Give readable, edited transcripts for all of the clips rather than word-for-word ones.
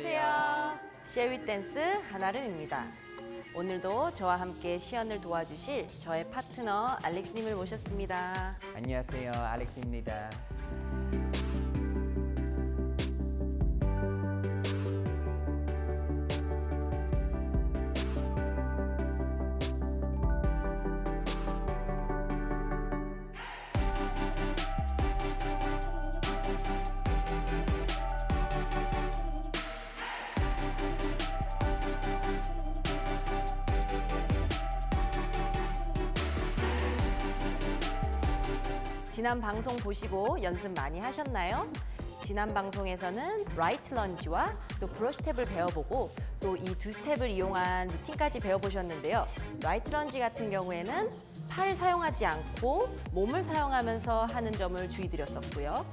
안녕하세요. 쉐어윗 댄스 한아름입니다. 오늘도 저와 함께 시연을 도와주실 저의 파트너 알렉스님을 모셨습니다. 안녕하세요, 알렉스입니다. 지난 방송 보시고 연습 많이 하셨나요? 지난 방송에서는 라이트 런지와 또 브러쉬 스텝을 배워보고 또 이 두 스텝을 이용한 루틴까지 배워보셨는데요. 라이트 런지 같은 경우에는 팔을 사용하지 않고 몸을 사용하면서 하는 점을 주의드렸었고요.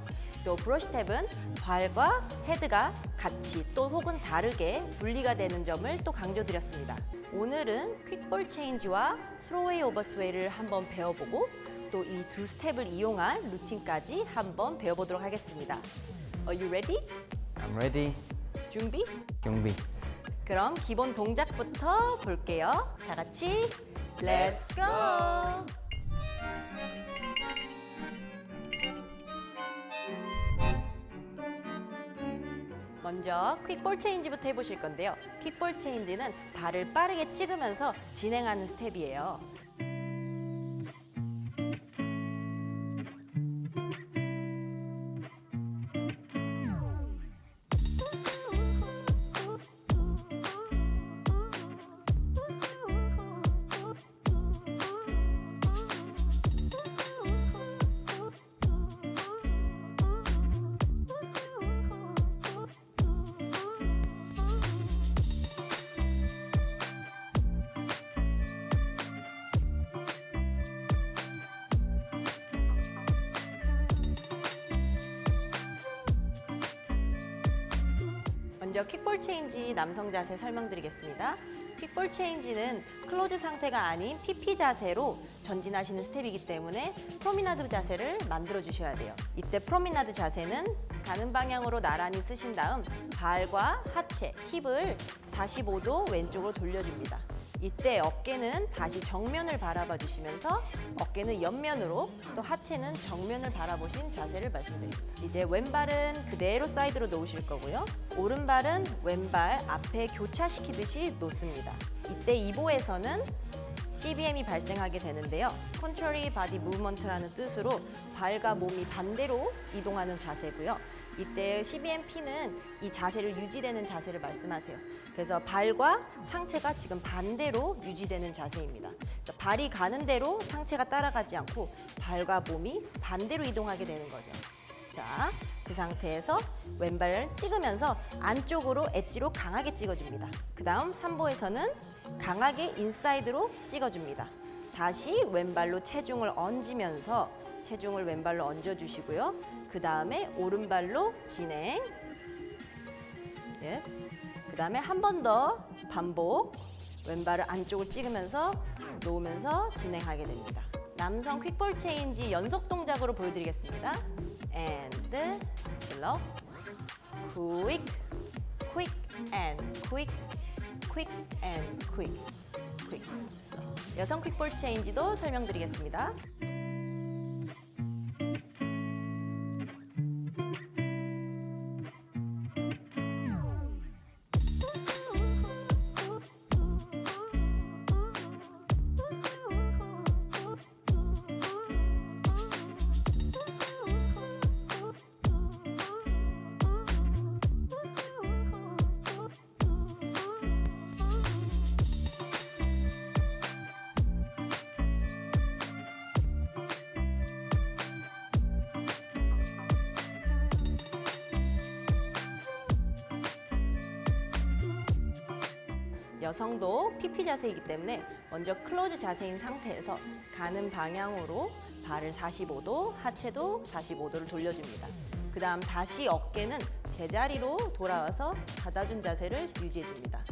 또 브러쉬 스텝은 발과 헤드가 같이 또 혹은 다르게 분리가 되는 점을 또 강조드렸습니다. 오늘은 퀵볼 체인지와 스로웨이 오버스웨이를 한번 배워보고 또 이 두 스텝을 이용한 루틴까지 한번 배워보도록 하겠습니다. Are you ready? I'm ready. 준비? 경비. 그럼 기본 동작부터 볼게요. 다 같이 Let's go! 먼저 퀵볼 체인지부터 해보실 건데요. 퀵볼 체인지는 발을 빠르게 찍으면서 진행하는 스텝이에요. 먼저 퀵볼 체인지 남성 자세 설명드리겠습니다. 퀵볼 체인지는 클로즈 상태가 아닌 PP 자세로 전진하시는 스텝이기 때문에 프로미나드 자세를 만들어 주셔야 돼요. 이때 프로미나드 자세는 가는 방향으로 나란히 쓰신 다음 발과 하체, 힙을 45도 왼쪽으로 돌려줍니다. 이때 어깨는 다시 정면을 바라봐 주시면서 어깨는 옆면으로 또 하체는 정면을 바라보신 자세를 말씀드립니다. 이제 왼발은 그대로 사이드로 놓으실 거고요. 오른발은 왼발 앞에 교차시키듯이 놓습니다. 이때 2보에서는 CBM이 발생하게 되는데요. Contrary Body Movement라는 뜻으로 발과 몸이 반대로 이동하는 자세고요. 이때 CBMP는 이 자세를 유지되는 자세를 말씀하세요. 그래서 발과 상체가 지금 반대로 유지되는 자세입니다. 그러니까 발이 가는 대로 상체가 따라가지 않고 발과 몸이 반대로 이동하게 되는 거죠. 자, 그 상태에서 왼발을 찍으면서 안쪽으로 엣지로 강하게 찍어줍니다. 그 다음 3보에서는 강하게 인사이드로 찍어줍니다. 다시 왼발로 체중을 얹으면서 체중을 왼발로 얹어주시고요. 그 다음에 오른발로 진행. Yes. 그 다음에 한 번 더 반복. 왼발을 안쪽을 찍으면서 놓으면서 진행하게 됩니다. 남성 퀵볼 체인지 연속 동작으로 보여드리겠습니다. And slow, quick, quick and quick, quick and quick, quick. 여성 퀵볼 체인지도 설명드리겠습니다. 여성도 PP 자세이기 때문에 먼저 클로즈 자세인 상태에서 가는 방향으로 발을 45도, 하체도 45도를 돌려줍니다. 그 다음 다시 어깨는 제자리로 돌아와서 닫아준 자세를 유지해줍니다.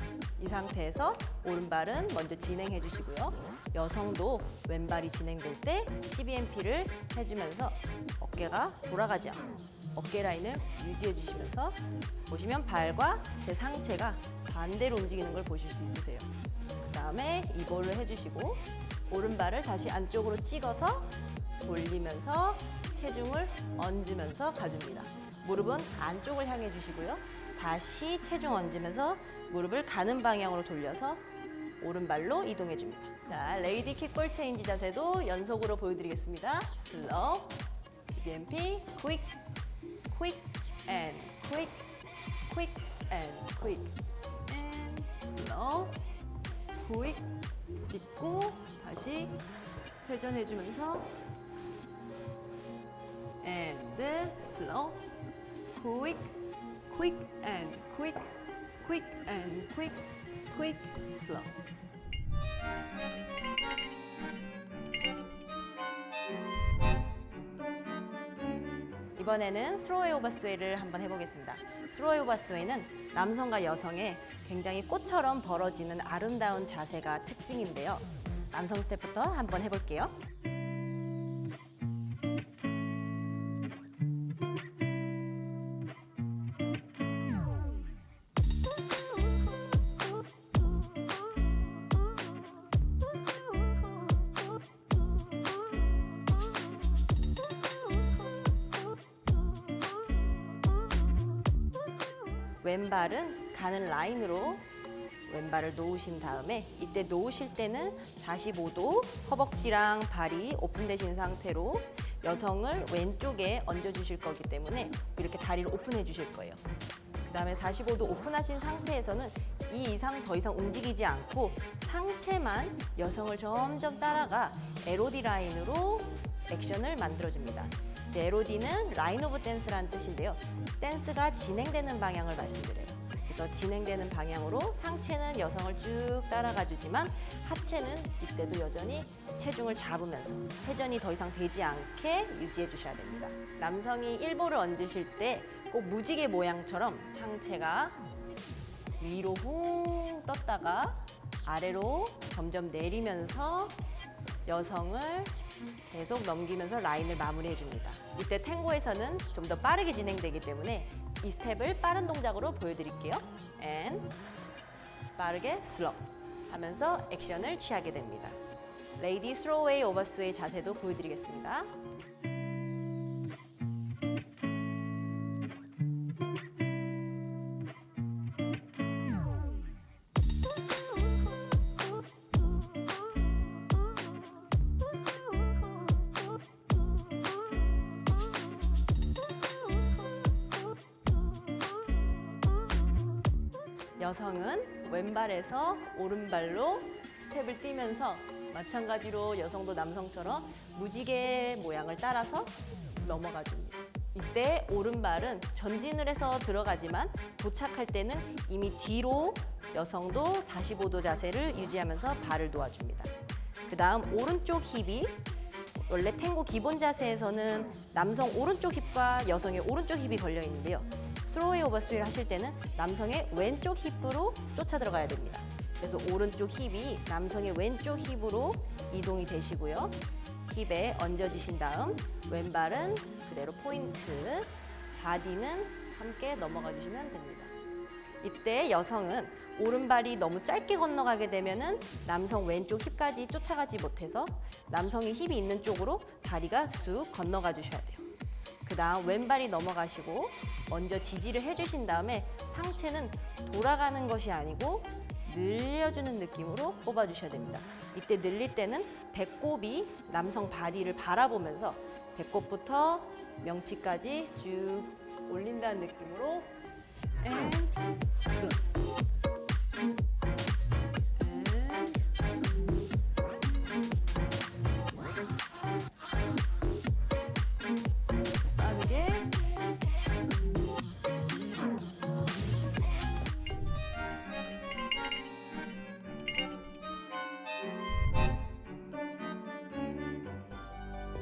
이 상태에서 오른발은 먼저 진행해 주시고요. 여성도 왼발이 진행될 때 CBMP를 해주면서 어깨가 돌아가지 않고 어깨 라인을 유지해 주시면서 보시면 발과 제 상체가 반대로 움직이는 걸 보실 수 있으세요. 그 다음에 이볼을 해주시고 오른발을 다시 안쪽으로 찍어서 돌리면서 체중을 얹으면서 가줍니다. 무릎은 안쪽을 향해 주시고요. 다시 체중 얹으면서 무릎을 가는 방향으로 돌려서 오른발로 이동해 줍니다. 자, 레이디 킥볼 체인지 자세도 연속으로 보여드리겠습니다. 슬로우, GBMP, quick, quick and quick, quick and quick, and slow, quick, 짚고 다시 회전해주면서 and slow, quick, quick and quick, quick and quick, quick, slow. 이번에는 스로웨이 오버스웨이를 한번 해보겠습니다. 스로웨이 오버스웨이는 남성과 여성의 굉장히 꽃처럼 벌어지는 아름다운 자세가 특징인데요. 남성 스텝부터 한번 해볼게요. 왼발은 가는 라인으로 왼발을 놓으신 다음에 이때 놓으실 때는 45도 허벅지랑 발이 오픈되신 상태로 여성을 왼쪽에 얹어주실 거기 때문에 이렇게 다리를 오픈해 주실 거예요. 그 다음에 45도 오픈하신 상태에서는 이 이상 더 이상 움직이지 않고 상체만 여성을 점점 따라가 LOD 라인으로 액션을 만들어줍니다. LOD는 라인 오브 댄스라는 뜻인데요. 댄스가 진행되는 방향을 말씀드려요. 그래서 진행되는 방향으로 상체는 여성을 쭉 따라가 주지만 하체는 이때도 여전히 체중을 잡으면서 회전이 더 이상 되지 않게 유지해 주셔야 됩니다. 남성이 일보를 얹으실 때 꼭 무지개 모양처럼 상체가 위로 훅 떴다가 아래로 점점 내리면서 여성을 계속 넘기면서 라인을 마무리해 줍니다. 이때 탱고에서는 좀 더 빠르게 진행되기 때문에 이 스텝을 빠른 동작으로 보여드릴게요. And 빠르게 슬로우 하면서 액션을 취하게 됩니다. 레이디 스로웨이 오버스웨이 자세도 보여드리겠습니다. 여성은 왼발에서 오른발로 스텝을 뛰면서 마찬가지로 여성도 남성처럼 무지개 모양을 따라서 넘어가 줍니다. 이때 오른발은 전진을 해서 들어가지만 도착할 때는 이미 뒤로 여성도 45도 자세를 유지하면서 발을 놓아줍니다. 그 다음 오른쪽 힙이 원래 탱고 기본 자세에서는 남성 오른쪽 힙과 여성의 오른쪽 힙이 걸려 있는데요. 스로웨이 오버스웨이를 하실 때는 남성의 왼쪽 힙으로 쫓아 들어가야 됩니다. 그래서 오른쪽 힙이 남성의 왼쪽 힙으로 이동이 되시고요. 힙에 얹어주신 다음 왼발은 그대로 포인트, 바디는 함께 넘어가 주시면 됩니다. 이때 여성은 오른발이 너무 짧게 건너가게 되면은 남성 왼쪽 힙까지 쫓아가지 못해서 남성의 힙이 있는 쪽으로 다리가 쑥 건너가 주셔야 돼요. 그 다음 왼발이 넘어가시고 먼저 지지를 해주신 다음에 상체는 돌아가는 것이 아니고 늘려주는 느낌으로 뽑아주셔야 됩니다. 이때 늘릴 때는 배꼽이 남성 바디를 바라보면서 배꼽부터 명치까지 쭉 올린다는 느낌으로 and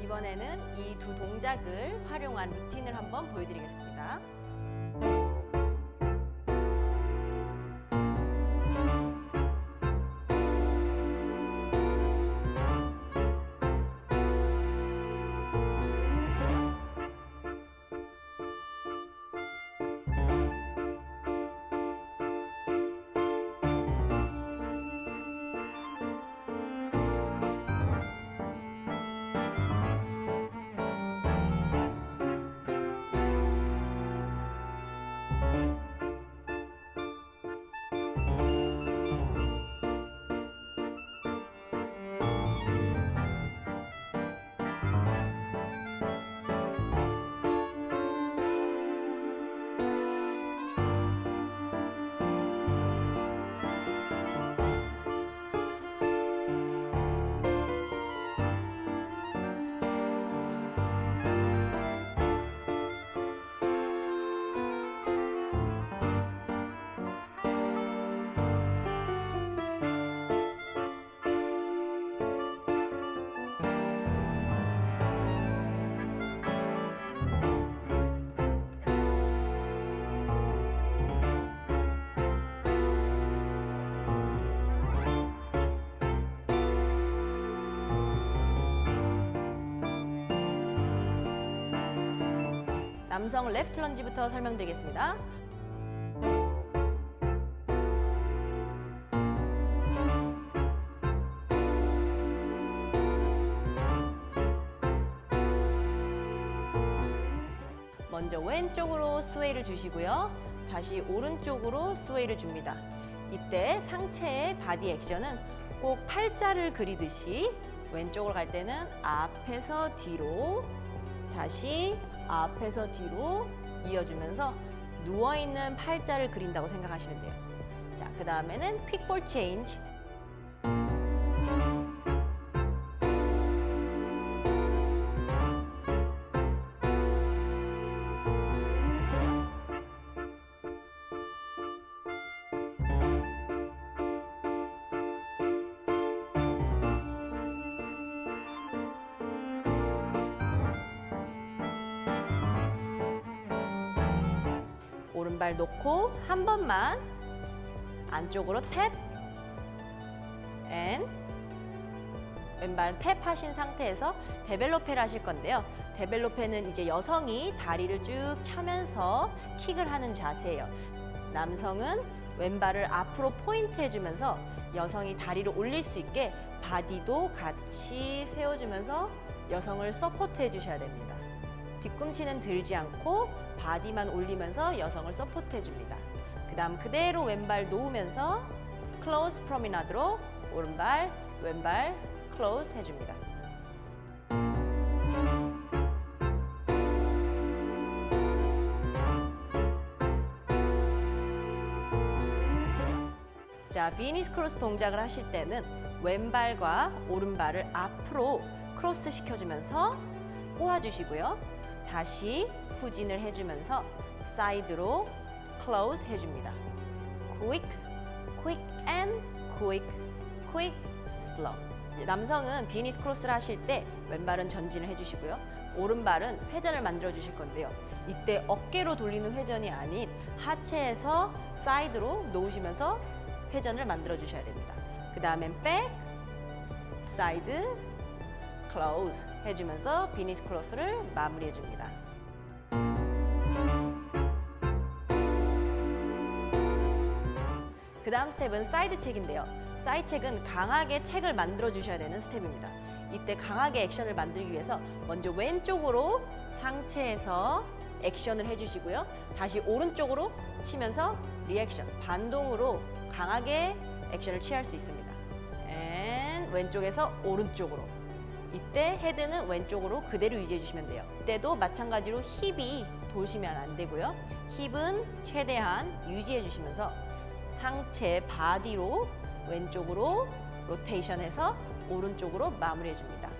이번에는 이 두 동작을 활용한 루틴을 한번 보여드리겠습니다. 남성 레프트 런지부터 설명드리겠습니다. 먼저 왼쪽으로 스웨이를 주시고요. 다시 오른쪽으로 스웨이를 줍니다. 이때 상체의 바디 액션은 꼭 팔자를 그리듯이 왼쪽으로 갈 때는 앞에서 뒤로, 다시 앞에서 뒤로 이어주면서 누워있는 팔자를 그린다고 생각하시면 돼요. 자, 그 다음에는 퀵볼 체인지. 오른발 놓고 한 번만 안쪽으로 탭, 앤 왼발 탭 하신 상태에서 데벨로페를 하실 건데요. 데벨로페는 이제 여성이 다리를 쭉 차면서 킥을 하는 자세예요. 남성은 왼발을 앞으로 포인트 해주면서 여성이 다리를 올릴 수 있게 바디도 같이 세워주면서 여성을 서포트 해주셔야 됩니다. 뒤꿈치는 들지 않고 바디만 올리면서 여성을 서포트 해줍니다. 그 다음 그대로 왼발 놓으면서 클로즈 프로미나드로 오른발, 왼발 클로즈 해줍니다. 자, 비니스 크로스 동작을 하실 때는 왼발과 오른발을 앞으로 크로스 시켜주면서 꼬아주시고요. 다시 후진을 해주면서 사이드로 클로즈 해줍니다. quick, quick and quick, quick, slow. 남성은 비니스 크로스를 하실 때 왼발은 전진을 해주시고요. 오른발은 회전을 만들어 주실 건데요. 이때 어깨로 돌리는 회전이 아닌 하체에서 사이드로 놓으시면서 회전을 만들어 주셔야 됩니다. 그 다음엔 백, 사이드, 클로즈 해주면서 비니스 크로스를 마무리해 줍니다. 그 다음 스텝은 사이드 책인데요. 사이드 책은 강하게 책을 만들어 주셔야 되는 스텝입니다. 이때 강하게 액션을 만들기 위해서 먼저 왼쪽으로 상체에서 액션을 해주시고요. 다시 오른쪽으로 치면서 리액션, 반동으로 강하게 액션을 취할 수 있습니다. And 왼쪽에서 오른쪽으로. 이때 헤드는 왼쪽으로 그대로 유지해 주시면 돼요. 이때도 마찬가지로 힙이 도시면 안 되고요. 힙은 최대한 유지해 주시면서 상체 바디로 왼쪽으로 로테이션해서 오른쪽으로 마무리해 줍니다.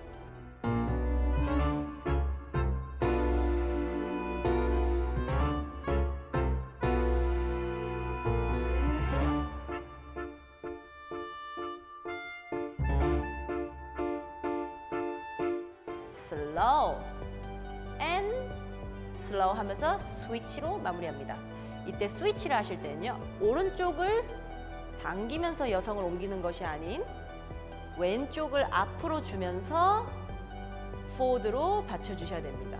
슬로우 and 슬로우 하면서 스위치로 마무리합니다. 이때 스위치를 하실 때는요, 오른쪽을 당기면서 여성을 옮기는 것이 아닌 왼쪽을 앞으로 주면서 포워드로 받쳐주셔야 됩니다.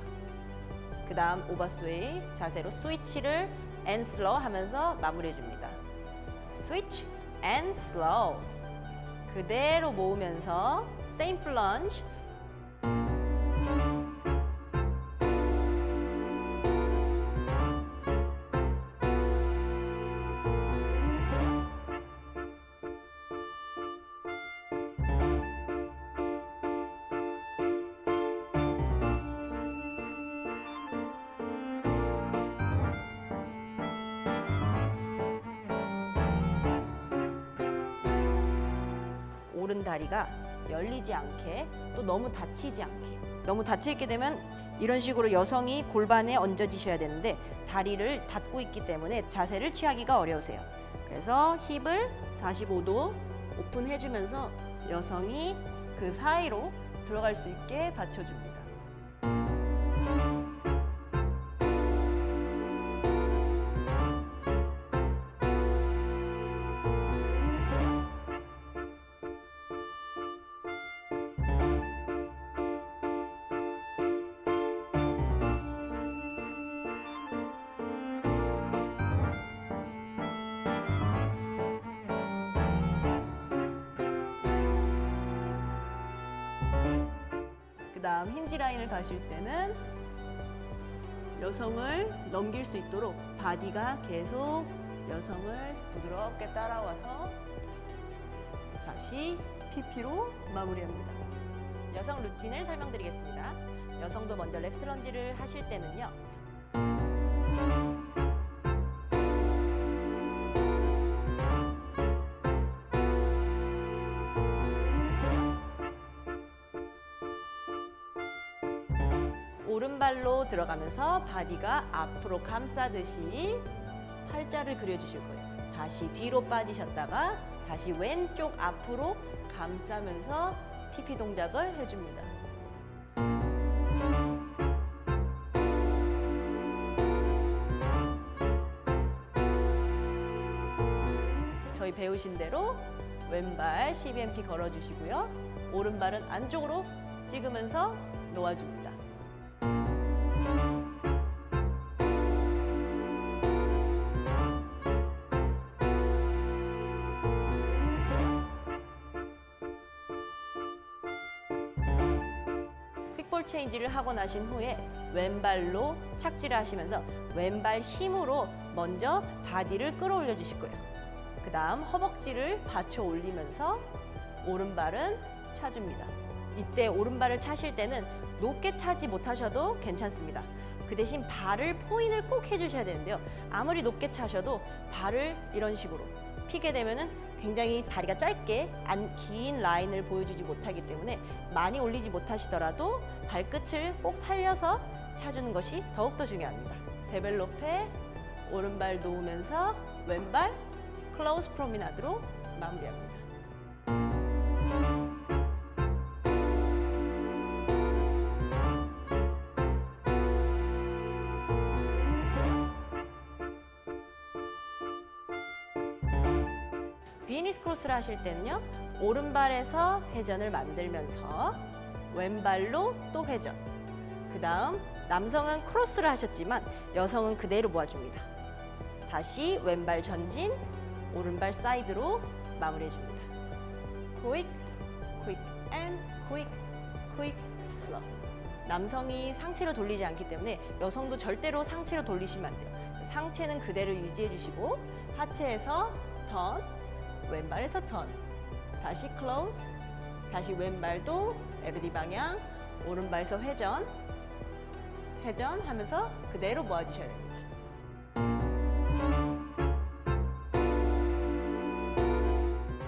그 다음 오버스웨이 자세로 스위치를 and 슬로우 하면서 마무리해 줍니다. 스위치 and 슬로우 그대로 모으면서 same plunge. 오른 다리가 열리지 않게 또 너무 다치지 않게. 너무 닫혀 있게 되면 이런 식으로 여성이 골반에 얹어지셔야 되는데 다리를 닫고 있기 때문에 자세를 취하기가 어려우세요. 그래서 힙을 45도 오픈해주면서 여성이 그 사이로 들어갈 수 있게 받쳐줍니다. 스위치 라인을 가실 때는 여성을 넘길 수 있도록 바디가 계속 여성을 부드럽게 따라와서 다시 PP로 마무리합니다. 여성 루틴을 설명드리겠습니다. 여성도 먼저 레프트 런지를 하실 때는요. 오른발로 들어가면서 바디가 앞으로 감싸듯이 팔자를 그려주실 거예요. 다시 뒤로 빠지셨다가 다시 왼쪽 앞으로 감싸면서 PP 동작을 해줍니다. 저희 배우신 대로 왼발 CBMP 걸어주시고요. 오른발은 안쪽으로 찍으면서 놓아줍니다. 퀵볼 체인지를 하고 나신 후에 왼발로 착지를 하시면서 왼발 힘으로 먼저 바디를 끌어올려 주실 거예요. 그 다음 허벅지를 받쳐 올리면서 오른발은 차줍니다. 이때 오른발을 차실 때는 높게 차지 못하셔도 괜찮습니다. 그 대신 발을 포인을 꼭 해주셔야 되는데요. 아무리 높게 차셔도 발을 이런 식으로 피게 되면은 굉장히 다리가 짧게 긴 라인을 보여주지 못하기 때문에 많이 올리지 못하시더라도 발끝을 꼭 살려서 차주는 것이 더욱더 중요합니다. 데벨롭에 오른발 놓으면서 왼발 클로즈 프로미나드로 마무리합니다. 비니스 크로스를 하실 때는요. 오른발에서 회전을 만들면서 왼발로 또 회전. 그 다음 남성은 크로스를 하셨지만 여성은 그대로 모아줍니다. 다시 왼발 전진, 오른발 사이드로 마무리해줍니다. quick, quick and quick, quick, slow. 남성이 상체로 돌리지 않기 때문에 여성도 절대로 상체로 돌리시면 안 돼요. 상체는 그대로 유지해 주시고 하체에서 턴, 왼발에서 턴, 다시 클로즈, 다시 왼발도 LD 방향, 오른발에서 회전, 회전하면서 그대로 모아주셔야 됩니다.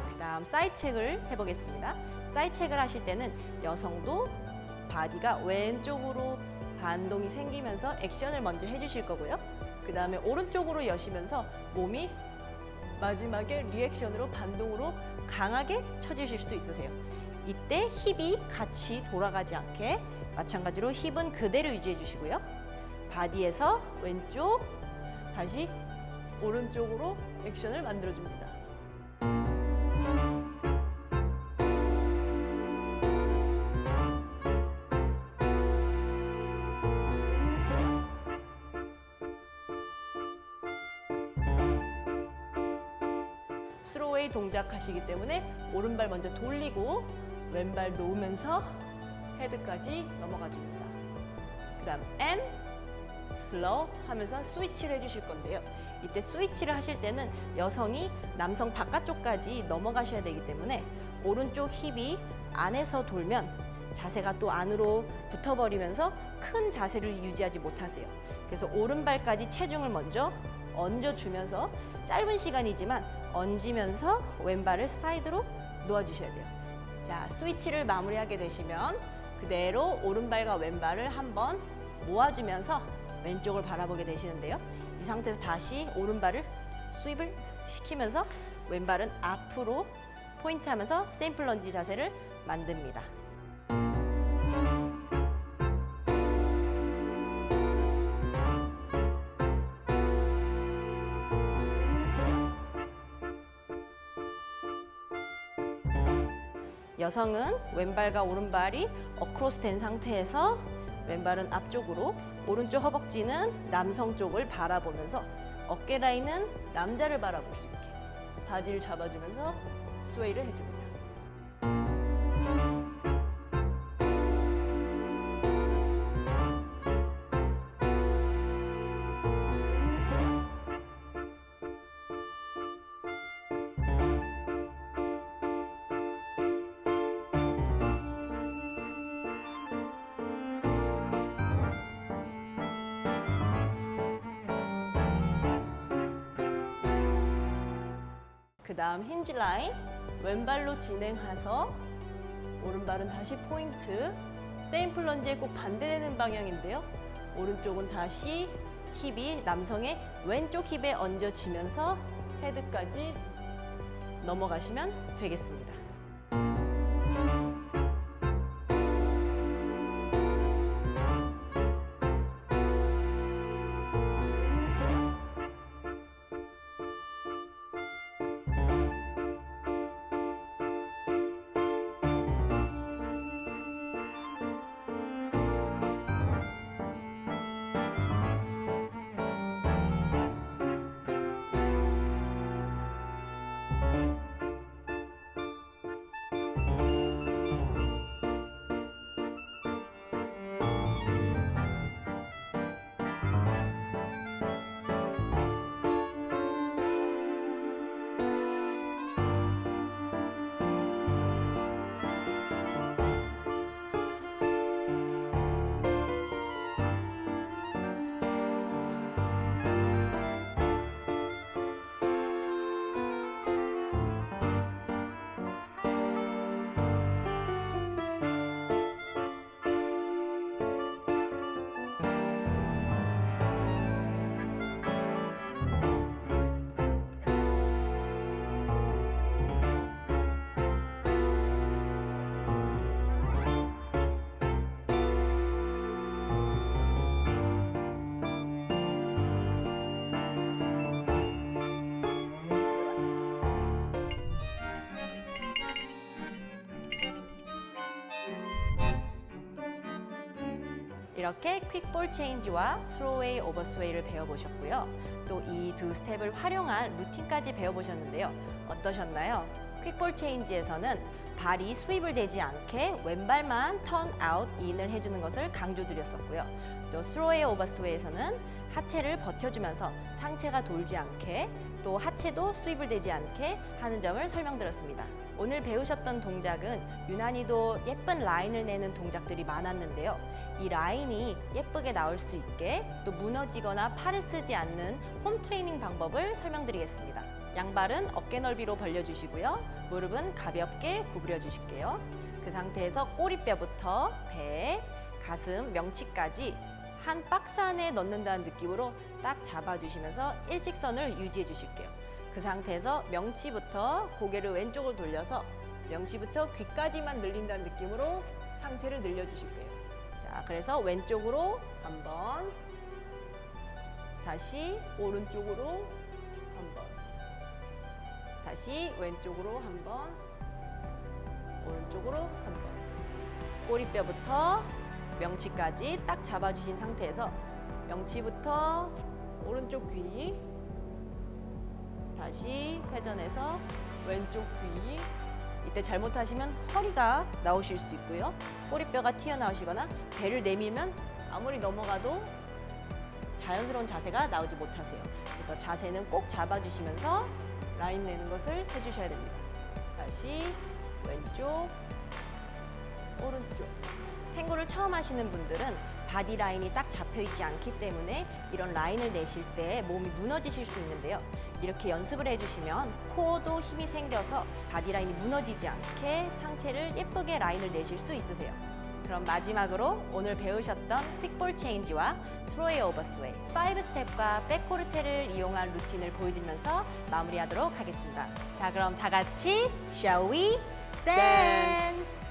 그 다음 사이드 체크를 해보겠습니다. 사이드 체크를 하실 때는 여성도 바디가 왼쪽으로 반동이 생기면서 액션을 먼저 해주실 거고요. 그 다음에 오른쪽으로 여시면서 몸이 마지막에 리액션으로 반동으로 강하게 쳐주실 수 있으세요. 이때 힙이 같이 돌아가지 않게 마찬가지로 힙은 그대로 유지해 주시고요. 바디에서 왼쪽, 다시 오른쪽으로 액션을 만들어 줍니다. 스로웨이 동작 하시기 때문에 오른발 먼저 돌리고 왼발 놓으면서 헤드까지 넘어가 줍니다. 그 다음 and slow 하면서 스위치를 해주실 건데요. 이때 스위치를 하실 때는 여성이 남성 바깥쪽까지 넘어가셔야 되기 때문에 오른쪽 힙이 안에서 돌면 자세가 또 안으로 붙어버리면서 큰 자세를 유지하지 못하세요. 그래서 오른발까지 체중을 먼저 얹어주면서 짧은 시간이지만 얹으면서 왼발을 사이드로 놓아주셔야 돼요. 자, 스위치를 마무리하게 되시면 그대로 오른발과 왼발을 한번 모아주면서 왼쪽을 바라보게 되시는데요. 이 상태에서 다시 오른발을 스윕을 시키면서 왼발은 앞으로 포인트하면서 샘플 런지 자세를 만듭니다. 여성은 왼발과 오른발이 어크로스 된 상태에서 왼발은 앞쪽으로, 오른쪽 허벅지는 남성 쪽을 바라보면서 어깨 라인은 남자를 바라볼 수 있게 바디를 잡아주면서 스웨이를 해줍니다. 그 다음 힌지 라인, 왼발로 진행해서 오른발은 다시 포인트. 세임 플런지에 꼭 반대되는 방향인데요. 오른쪽은 다시 힙이 남성의 왼쪽 힙에 얹어지면서 헤드까지 넘어가시면 되겠습니다. 이렇게 퀵볼 체인지와 스로우웨이 오버스웨이를 배워보셨고요. 또 이 두 스텝을 활용한 루틴까지 배워보셨는데요. 어떠셨나요? 퀵볼 체인지에서는 발이 스윕을 대지 않게 왼발만 턴 아웃 인을 해주는 것을 강조드렸었고요. 또 스로우웨이 오버스웨이에서는 하체를 버텨주면서 상체가 돌지 않게 또 하체도 스윕을 대지 않게 하는 점을 설명드렸습니다. 오늘 배우셨던 동작은 유난히도 예쁜 라인을 내는 동작들이 많았는데요. 이 라인이 예쁘게 나올 수 있게 또 무너지거나 팔을 쓰지 않는 홈 트레이닝 방법을 설명드리겠습니다. 양발은 어깨 넓이로 벌려주시고요. 무릎은 가볍게 구부려 주실게요. 그 상태에서 꼬리뼈부터 배, 가슴, 명치까지 한 박스 안에 넣는다는 느낌으로 딱 잡아주시면서 일직선을 유지해 주실게요. 그 상태에서 명치부터 고개를 왼쪽으로 돌려서 명치부터 귀까지만 늘린다는 느낌으로 상체를 늘려주실게요. 자, 그래서 왼쪽으로 한 번, 다시 오른쪽으로 한 번, 다시 왼쪽으로 한 번, 오른쪽으로 한 번. 꼬리뼈부터 명치까지 딱 잡아주신 상태에서 명치부터 오른쪽 귀, 다시 회전해서 왼쪽 귀. 이때 잘못하시면 허리가 나오실 수 있고요. 꼬리뼈가 튀어나오시거나 배를 내밀면 아무리 넘어가도 자연스러운 자세가 나오지 못하세요. 그래서 자세는 꼭 잡아주시면서 라인 내는 것을 해주셔야 됩니다. 다시 왼쪽, 오른쪽. 탱고를 처음 하시는 분들은 바디 라인이 딱 잡혀 있지 않기 때문에 이런 라인을 내실 때 몸이 무너지실 수 있는데요. 이렇게 연습을 해주시면 코어도 힘이 생겨서 바디 라인이 무너지지 않게 상체를 예쁘게 라인을 내실 수 있으세요. 그럼 마지막으로 오늘 배우셨던 퀵볼 체인지와 스로우웨이 오버스웨이 5스텝과 백코르테를 이용한 루틴을 보여드리면서 마무리하도록 하겠습니다. 자, 그럼 다 같이 Shall we dance?